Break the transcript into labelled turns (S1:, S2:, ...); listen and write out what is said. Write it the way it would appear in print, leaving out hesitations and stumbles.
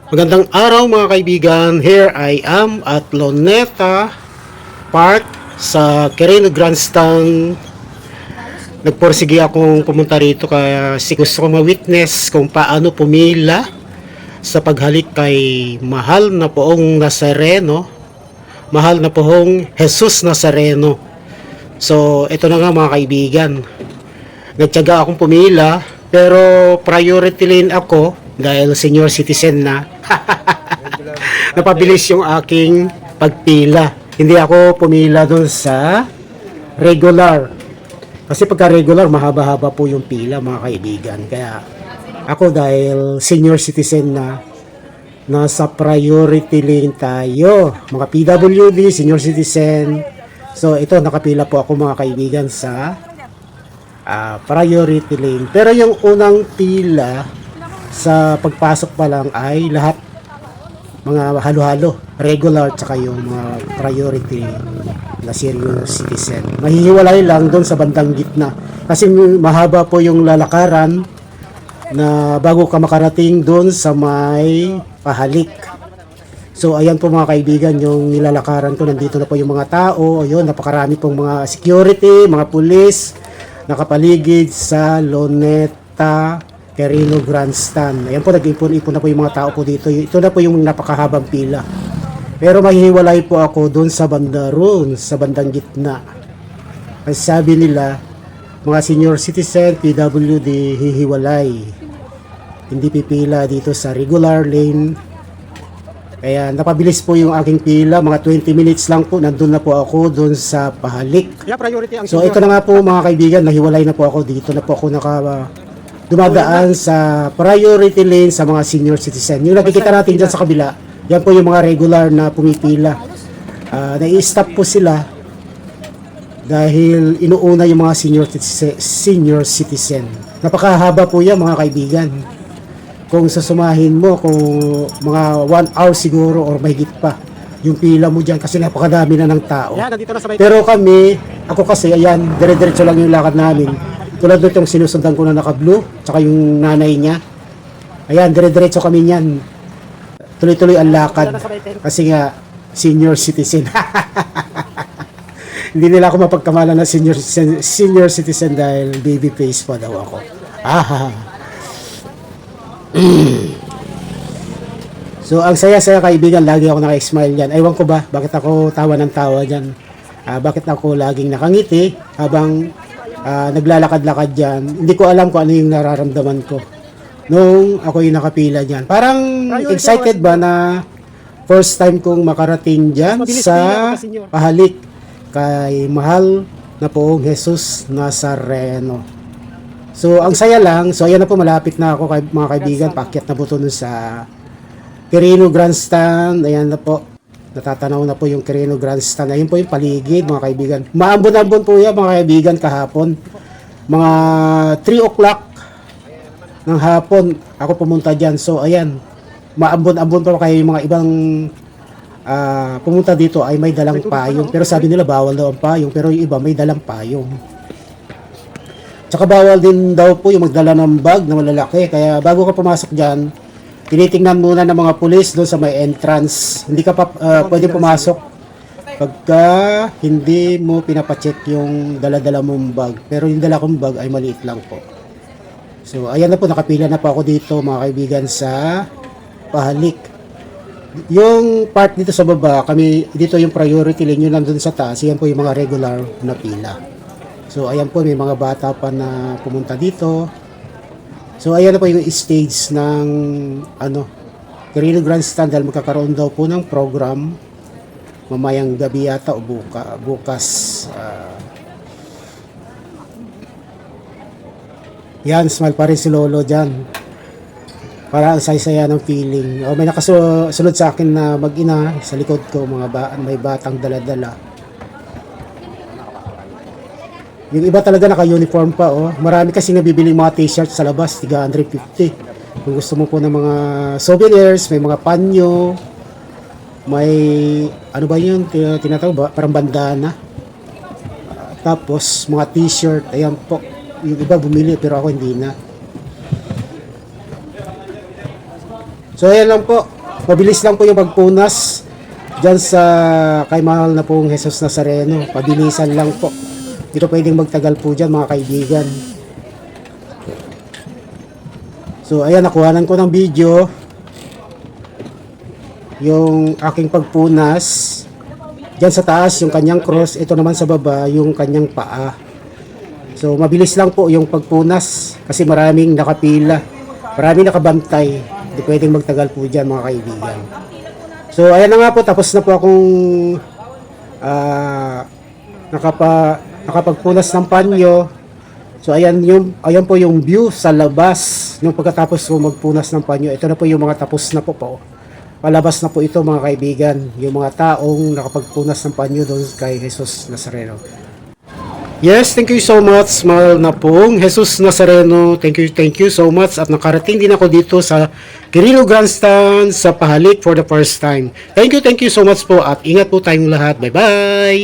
S1: Magandang araw mga kaibigan. Here I am at Luneta Park sa Quirino Grandstand. Nagporsige akong pumunta rito kasi gusto ko ma-witness kung paano pumila sa paghalik kay mahal na poong Nazareno, mahal na poong Jesus Nazareno. So ito na nga mga kaibigan, nagtiyaga akong pumila pero priority lane ako dahil senior citizen na. Napabilis yung aking pagpila. Hindi ako pumila doon sa regular. Kasi pagka regular, mahaba-haba po yung pila mga kaibigan. Kaya ako dahil senior citizen na, nasa priority lane tayo. Mga PWD, senior citizen. So ito, nakapila po ako mga kaibigan sa priority lane. Pero yung unang pila sa pagpasok pa lang ay lahat mga halo-halo, regular tsaka yung mga priority na senior citizen. Mahihiwalay lang doon sa bandang gitna. Kasi mahaba po yung lalakaran na bago ka makarating doon sa may pahalik. So ayan po mga kaibigan yung nilalakaran ko. Nandito na po yung mga tao. Ayun, napakarami pong mga security, mga pulis nakapaligid sa Luneta Quirino Grandstand. Ayan po, nag-ipon-ipon na po yung mga tao po dito. Ito na po yung napakahabang pila. Pero mahihiwalay po ako doon sa banda roon, sa bandang gitna. Kasi sabi nila, mga senior citizen, PWD, hihiwalay. Hindi pipila dito sa regular lane. Kaya napabilis po yung aking pila. Mga 20 minutes lang po, nandun na po ako doon sa pahalik. So ito na nga po mga kaibigan, nahiwalay na po ako dito. Na po ako dumadaan sa priority lane sa mga senior citizen. Yung nakikita natin dyan sa kabila, yan po yung mga regular na pumipila. Nai-stop po sila dahil inuuna yung mga senior citizen. Napakahaba po yan mga kaibigan. Kung sasumahin mo, kung mga 1 hour siguro or mahigit pa, yung pila mo dyan kasi napakadami na ng tao. Pero kami, ako kasi, ayan, dire-diretso lang yung lakad namin. Tulad doon yung sinusundan ko na naka-blue, tsaka yung nanay niya. Ayan, dire-diretso kami niyan. Tuloy-tuloy ang lakad. Kasi nga, senior citizen. Hindi nila ako mapagkamalan na senior citizen dahil baby face pa daw ako. So, ang saya-saya kaibigan, lagi ako naka-smile yan. Ewan ko ba, bakit ako tawa ng tawa dyan? Bakit ako laging nakangiti habang naglalakad-lakad dyan. Hindi ko alam kung ano yung nararamdaman ko nung ako yung nakapila dyan. Parang excited ba na first time kong makarating dyan sa pahalik kay mahal na poong Jesus Nazareno. So ang saya lang. So ayan na po, malapit na ako mga kaibigan. Paakyat na po ito sa Quirino Grandstand. Ayan na po, natatanaw na po yung Quirino Grandstand. Ayun po yung paligid mga kaibigan. Maambon-ambon po yan mga kaibigan kahapon. Mga 3 o'clock ng hapon ako pumunta dyan. So ayan, maambon-ambon pa kayo yung mga ibang pumunta dito ay may dalang payong. Pero sabi nila bawal daw ang payong. Pero yung iba may dalang payong. Tsaka bawal din daw po yung magdala ng bag na malalaki. Kaya bago ka pumasok dyan, tinitingnan muna ng mga pulis doon sa may entrance. Hindi ka pa pwede pumasok pagka hindi mo pinapacheck yung dala-dala mong bag. Pero yung dala kong bag ay maliit lang po. So ayan na po, nakapila na po ako dito mga kaibigan sa pahalik. Yung part dito sa baba, kami dito yung priority lane, yun nandun sa taas. Yan po yung mga regular na pila. So ayan po, may mga bata pa na pumunta dito. So ayan na po yung stage ng Quirino Grandstand dahil magkakaroon daw po ng program mamayang gabi yata o bukas. Yan, smile pa rin si Lolo dyan. Para ang saya-saya ng feeling. May nakasunod sa akin na mag-ina sa likod ko, may batang dala-dala. Yung iba talaga naka-uniform pa, oh. Marami kasi nabibili mga t-shirt sa labas, 350. Kung gusto mo po ng mga souvenirs, may mga panyo, may ano ba yun, tinatawag ba? Parang bandana. Tapos mga t-shirt, ayan po. Yung iba bumili pero ako hindi na. So ayan lang po. Mabilis lang po yung pagpunas dyan sa kay mahal na pong Jesus Nazareno. Pabilisan lang po. Dito pwedeng magtagal po dyan mga kaibigan. So ayan, nakuhanan ko ng video yung aking pagpunas. Dyan sa taas yung kanyang cross, ito naman sa baba yung kanyang paa. So mabilis lang po yung pagpunas kasi maraming nakapila, maraming nakabantay. Hindi pwedeng magtagal po dyan mga kaibigan. So ayan na nga po, tapos na po akong nakapagpunas ng panyo. So ayan po yung view sa labas nung pagkatapos ko magpunas ng panyo. Ito na po yung mga tapos na po. Palabas na po ito mga kaibigan, yung mga taong nakapagpunas ng panyo doon kay Jesus Nazareno. Yes, thank you so much, mahal na pong Jesus Nazareno. Thank you so much. At nakarating din ako dito sa Quirino Grandstand sa Pahalik for the first time. Thank you so much po at ingat po tayong lahat. Bye-bye!